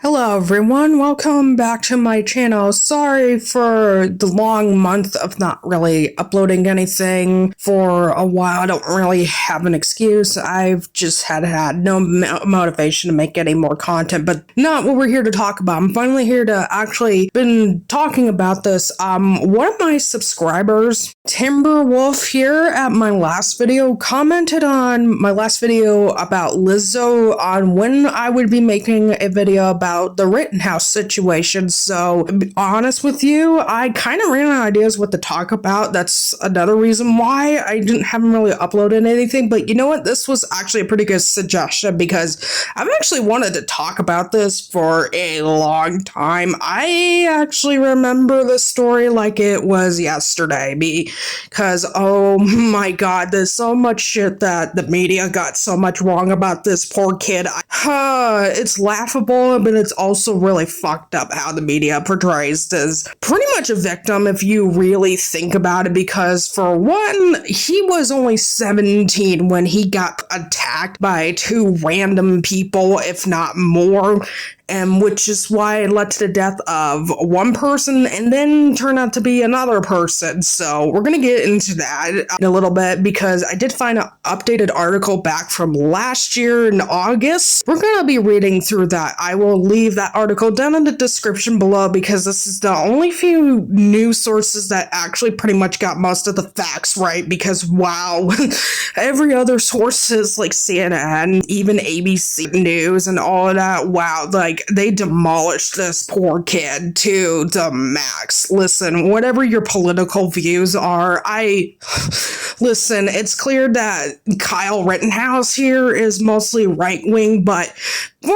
Hello everyone, welcome back to my channel. Sorry for the long month of not really uploading anything for a while. I don't really have an excuse. I've just had no motivation to make any more content, but not what we're here to talk about. I'm finally here to actually been talking about this. One of my subscribers, Timberwolf here at my last video, commented on my last video about Lizzo on when I would be making a video about the Rittenhouse situation. So, to be honest with you, I kind of ran out of ideas what to talk about. That's another reason why I haven't really uploaded anything. But you know what? This was actually a pretty good suggestion because I've actually wanted to talk about this for a long time. I actually remember the story like it was yesterday because, oh my god, there's so much shit that the media got so much wrong about this poor kid. It's laughable, but it's also really fucked up how the media portrays as pretty much a victim if you really think about it, because for one, he was only 17 when he got attacked by two random people, if not more, and which is why it led to the death of one person and then turned out to be another person. So we're gonna get into that in a little bit because I did find an updated article back from last year in August. We're gonna be reading through that. I will leave that article down in the description below because this is the only few news sources that actually pretty much got most of the facts right, because wow, every other sources like CNN, even ABC News and all of that, wow, like they demolished this poor kid to the max. Listen, whatever your political views are, listen, it's clear that Kyle Rittenhouse here is mostly right-wing, but for,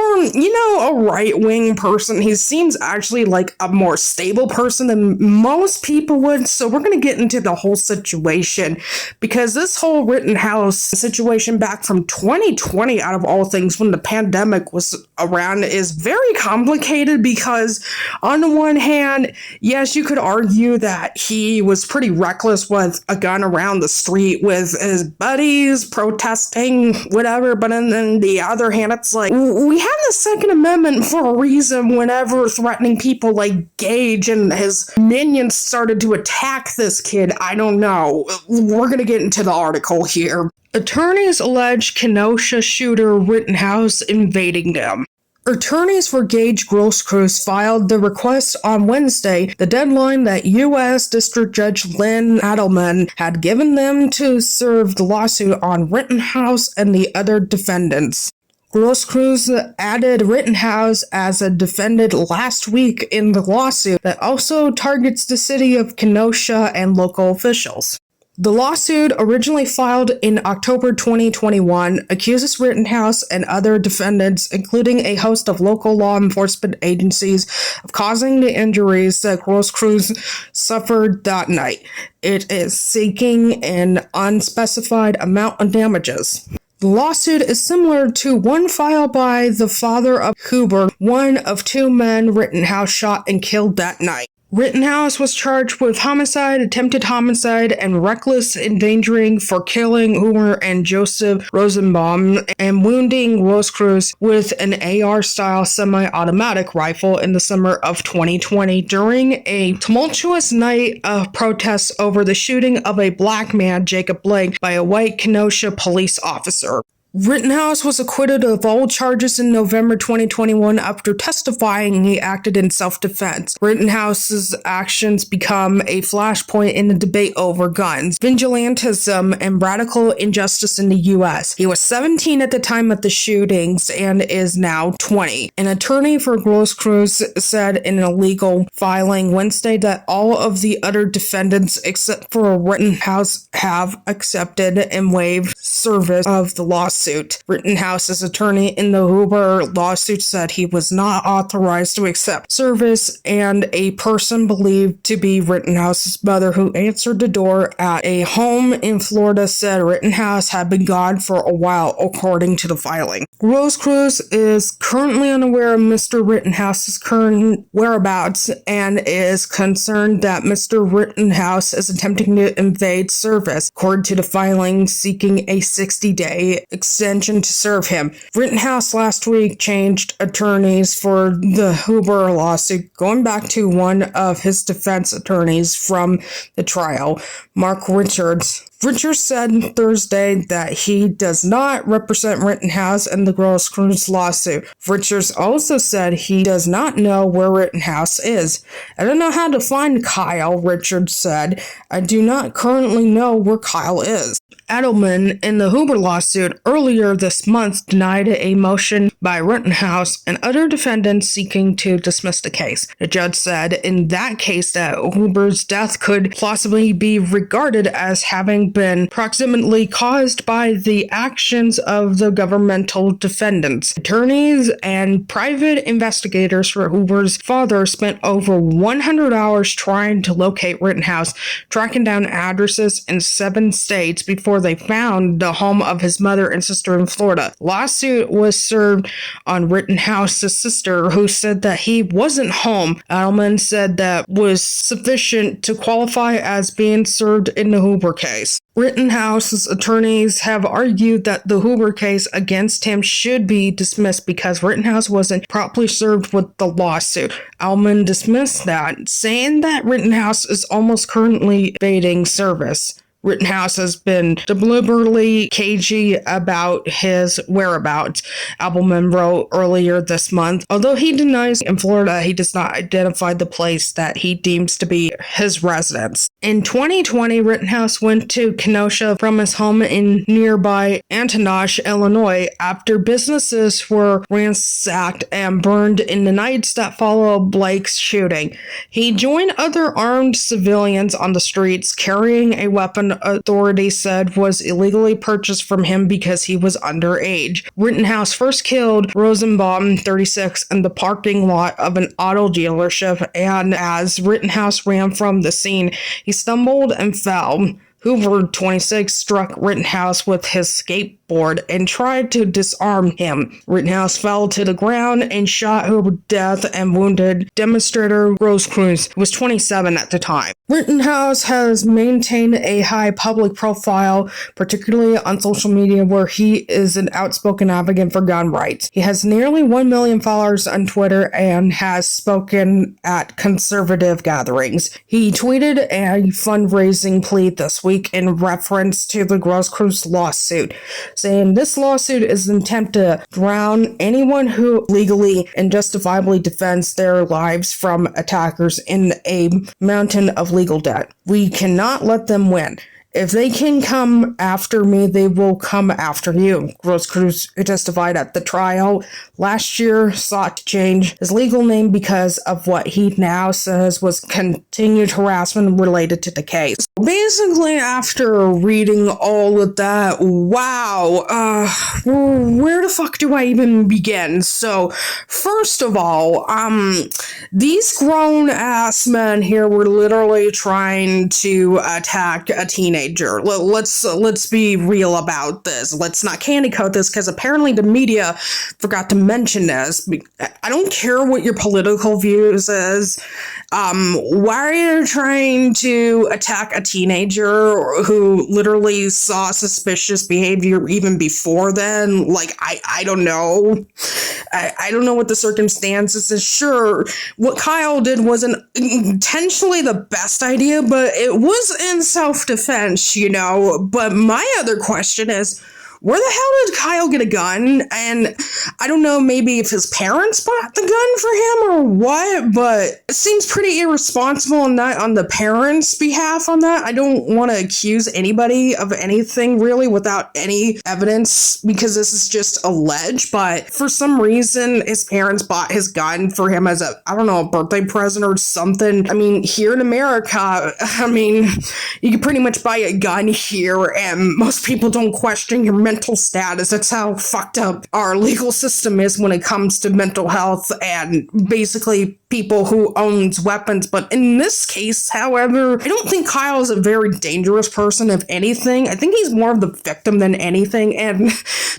a right-wing person, he seems actually like a more stable person than most people would. So we're going to get into the whole situation because this whole Rittenhouse situation back from 2020, out of all things, when the pandemic was around, is very complicated because on the one hand, yes, you could argue that he was pretty reckless with a gun around the street with his buddies protesting, whatever, but on the other hand, it's like, we have the Second Amendment for a reason. Whenever threatening people like Gage and his minions started to attack this kid, I don't know. We're gonna get into the article here. Attorneys allege Kenosha shooter Rittenhouse invading them. Attorneys for Gage Grosskreutz filed the request on Wednesday, the deadline that U.S. District Judge Lynn Adelman had given them to serve the lawsuit on Rittenhouse and the other defendants. Grosskreutz added Rittenhouse as a defendant last week in the lawsuit that also targets the city of Kenosha and local officials. The lawsuit, originally filed in October 2021, accuses Rittenhouse and other defendants, including a host of local law enforcement agencies, of causing the injuries that Grosskreutz suffered that night. It is seeking an unspecified amount of damages. The lawsuit is similar to one filed by the father of Hebert, one of two men Rittenhouse shot and killed that night. Rittenhouse was charged with homicide, attempted homicide, and reckless endangering for killing Umer and Joseph Rosenbaum and wounding Grosskreutz with an AR-style semi-automatic rifle in the summer of 2020 during a tumultuous night of protests over the shooting of a black man, Jacob Blake, by a white Kenosha police officer. Rittenhouse was acquitted of all charges in November 2021 after testifying he acted in self-defense. Rittenhouse's actions become a flashpoint in the debate over guns, vigilantism, and radical injustice in the U.S. He was 17 at the time of the shootings and is now 20. An attorney for Grosskreutz said in a legal filing Wednesday that all of the other defendants except for Rittenhouse have accepted and waived service of the lawsuit. Rittenhouse's attorney in the Hebert lawsuit said he was not authorized to accept service, and a person believed to be Rittenhouse's mother who answered the door at a home in Florida said Rittenhouse had been gone for a while, according to the filing. Grosskreutz is currently unaware of Mr. Rittenhouse's current whereabouts and is concerned that Mr. Rittenhouse is attempting to evade service, according to the filing, seeking a 60-day extension extension to serve him. Rittenhouse last week changed attorneys for the Hebert lawsuit, going back to one of his defense attorneys from the trial, Mark Richards. Richards said Thursday that he does not represent Rittenhouse in the Gross Cruz lawsuit. Richards also said he does not know where Rittenhouse is. I don't know how to find Kyle, Richards said. I do not currently know where Kyle is. Edelman, in the Hebert lawsuit earlier this month, denied a motion by Rittenhouse and other defendants seeking to dismiss the case. The judge said in that case that Hebert's death could plausibly be regarded as having been proximately caused by the actions of the governmental defendants. Attorneys and private investigators for Hebert's father spent over 100 hours trying to locate Rittenhouse, tracking down addresses in 7 states before they found the home of his mother and sister in Florida. Lawsuit was served on Rittenhouse's sister, who said that he wasn't home. Edelman said that was sufficient to qualify as being served in the Hebert case. Rittenhouse's attorneys have argued that the Hebert case against him should be dismissed because Rittenhouse wasn't properly served with the lawsuit. Edelman dismissed that, saying that Rittenhouse is almost currently evading service. Rittenhouse has been deliberately cagey about his whereabouts, Edelman wrote earlier this month. Although he denies in Florida, he does not identify the place that he deems to be his residence. In 2020, Rittenhouse went to Kenosha from his home in nearby Antonosh, Illinois, after businesses were ransacked and burned in the nights that followed Blake's shooting. He joined other armed civilians on the streets carrying a weapon authorities said was illegally purchased from him because he was underage. Rittenhouse first killed Rosenbaum, 36, in the parking lot of an auto dealership, and as Rittenhouse ran from the scene, he stumbled and fell. Hebert, 26, struck Rittenhouse with his skateboard and tried to disarm him. Rittenhouse fell to the ground and shot Hebert to death and wounded demonstrator Gross Cruz, who was 27 at the time. Rittenhouse has maintained a high public profile, particularly on social media, where he is an outspoken advocate for gun rights. He has nearly 1 million followers on Twitter and has spoken at conservative gatherings. He tweeted a fundraising plea this week in reference to the Gross Cruz lawsuit, saying this lawsuit is an attempt to drown anyone who legally and justifiably defends their lives from attackers in a mountain of legal debt. We cannot let them win. If they can come after me, they will come after you. Gross Cruz, who testified at the trial last year, sought to change his legal name because of what he now says was continued harassment related to the case. Basically, after reading all of that, wow, where the fuck do I even begin? So, first of all, these grown-ass men here were literally trying to attack a teenager. Let's be real about this. Let's not candy coat this, because apparently the media forgot to mention this. I don't care what your political views is. Why are you trying to attack a teenager who literally saw suspicious behavior even before then? Like, I don't know. I don't know what the circumstances is. Sure, what Kyle did wasn't intentionally the best idea, but it was in self-defense, you know. But my other question is, where the hell did Kyle get a gun? And I don't know, maybe if his parents bought the gun for him or what, but it seems pretty irresponsible on the parents' behalf on that. I don't want to accuse anybody of anything really without any evidence, because this is just alleged, but for some reason his parents bought his gun for him as a birthday present or something. I mean, here in America, you can pretty much buy a gun here and most people don't question your mental status. That's how fucked up our legal system is when it comes to mental health and basically people who owns weapons. But in this case, however, I don't think Kyle is a very dangerous person, if anything. I think he's more of the victim than anything. And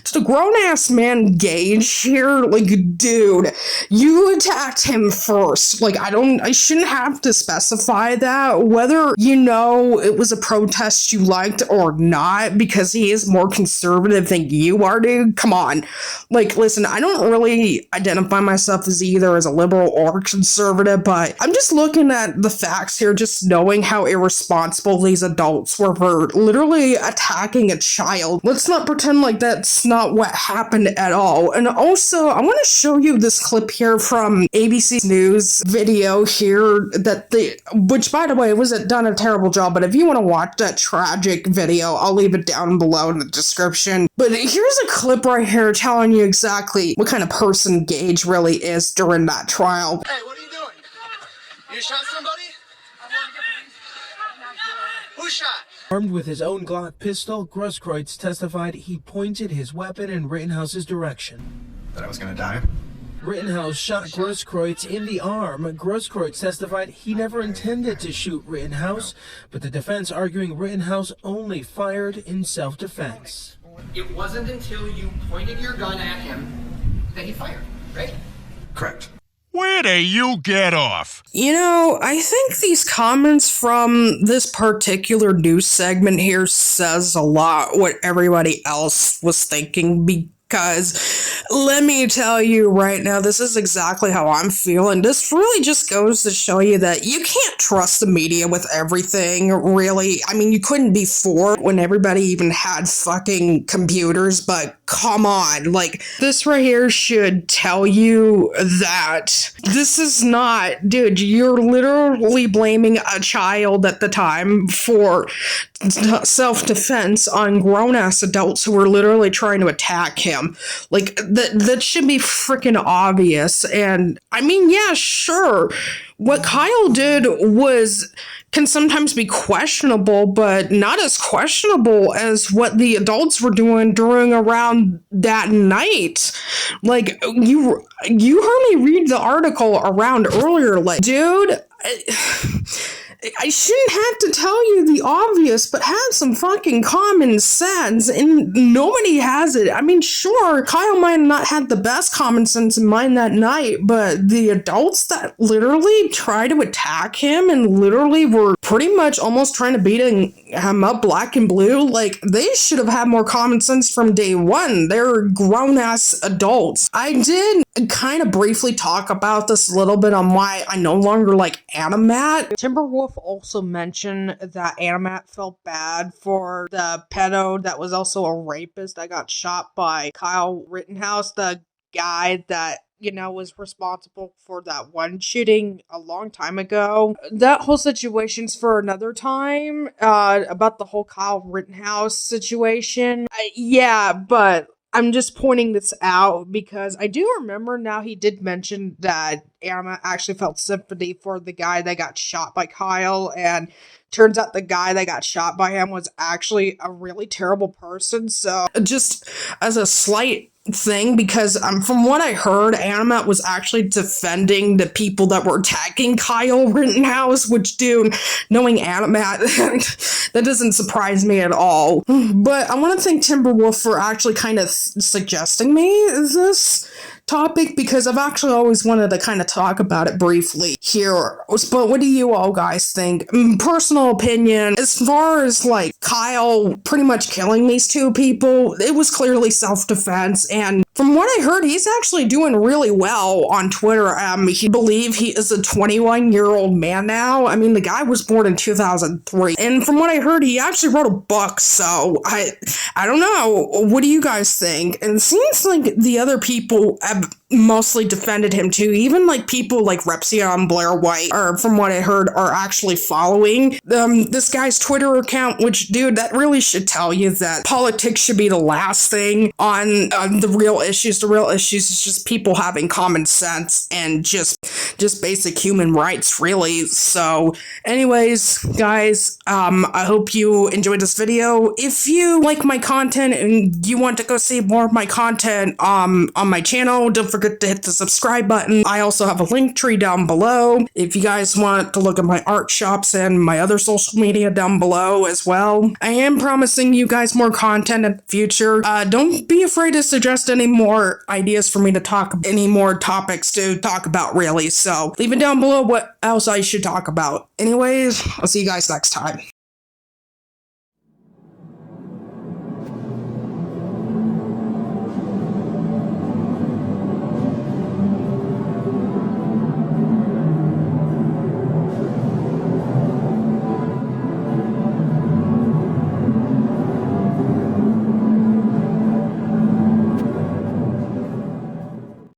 to the grown-ass man Gage here, like, dude, you attacked him first. Like, I shouldn't have to specify that, whether, you know, it was a protest you liked or not, because he is more conservative than you are, dude. Come on. Like, listen, I don't really identify myself as either as a liberal or conservative, but I'm just looking at the facts here, just knowing how irresponsible these adults were for literally attacking a child. Let's not pretend like that's not what happened at all. And also, I want to show you this clip here from ABC News video here which, by the way, wasn't done a terrible job, but if you want to watch that tragic video, I'll leave it down below in the description. But here's a clip right here telling you exactly what kind of person Gage really is during that trial. Hey, what are you doing? You shot somebody? Who shot? Armed with his own Glock pistol, Grosskreutz testified he pointed his weapon in Rittenhouse's direction. That I was gonna die? Rittenhouse shot Grosskreutz in the arm. Grosskreutz testified he never intended to shoot Rittenhouse, but the defense arguing Rittenhouse only fired in self-defense. It wasn't until you pointed your gun at him that he fired, right? Correct. Where do you get off? You know, I think these comments from this particular news segment here says a lot what everybody else was thinking, because let me tell you right now, this is exactly how I'm feeling. This really just goes to show you that you can't trust the media with everything, really. I mean, you couldn't before when everybody even had fucking computers, but come on. Like, this right here should tell you that this is not, dude, you're literally blaming a child at the time for self-defense on grown-ass adults who were literally trying to attack him. Like, that should be freaking obvious. And I mean, yeah, sure, what Kyle did can sometimes be questionable, but not as questionable as what the adults were doing around that night. Like, you heard me read the article around earlier, like, dude, I shouldn't have to tell you the obvious, but have some fucking common sense, and nobody has it. I mean, sure, Kyle might not have the best common sense in mind that night, but the adults that literally tried to attack him and literally were pretty much almost trying to beat him up black and blue, like, they should have had more common sense from day one. They're grown-ass adults. I did kind of briefly talk about this a little bit on why I no longer like Animat. Timberwolf also mentioned that Animat felt bad for the pedo that was also a rapist that got shot by Kyle Rittenhouse, the guy that, you know, was responsible for that one shooting a long time ago. That whole situation's for another time, about the whole Kyle Rittenhouse situation. Yeah, but I'm just pointing this out because I do remember now he did mention that Anna actually felt sympathy for the guy that got shot by Kyle, and turns out the guy that got shot by him was actually a really terrible person. So just as a slight thing, because from what I heard, Animat was actually defending the people that were attacking Kyle Rittenhouse, which, dude, knowing Animat, that doesn't surprise me at all. But I want to thank Timberwolf for actually kind of suggesting me this topic, because I've actually always wanted to kind of talk about it briefly here. But what do you all guys think? Personal opinion, as far as like Kyle pretty much killing these two people, it was clearly self-defense, and from what I heard, he's actually doing really well on Twitter. He believe he is a 21-year-old man now. I mean, the guy was born in 2003, and from what I heard, he actually wrote a book. So I don't know. What do you guys think? And it seems like the other people have mostly defended him too. Even like people like Repsion Blair White, or from what I heard, are actually following this guy's Twitter account. Which, dude, that really should tell you that politics should be the last thing on the real issues. The real issues is just people having common sense and just basic human rights, really. So anyways, guys, I hope you enjoyed this video. If you like my content and you want to go see more of my content on my channel, don't forget to hit the subscribe button. I also have a link tree down below if you guys want to look at my art shops and my other social media down below as well. I am promising you guys more content in the future. Don't be afraid to suggest any more ideas for me to talk, any more topics to talk about, really. So leave it down below what else I should talk about. Anyways, I'll see you guys next time.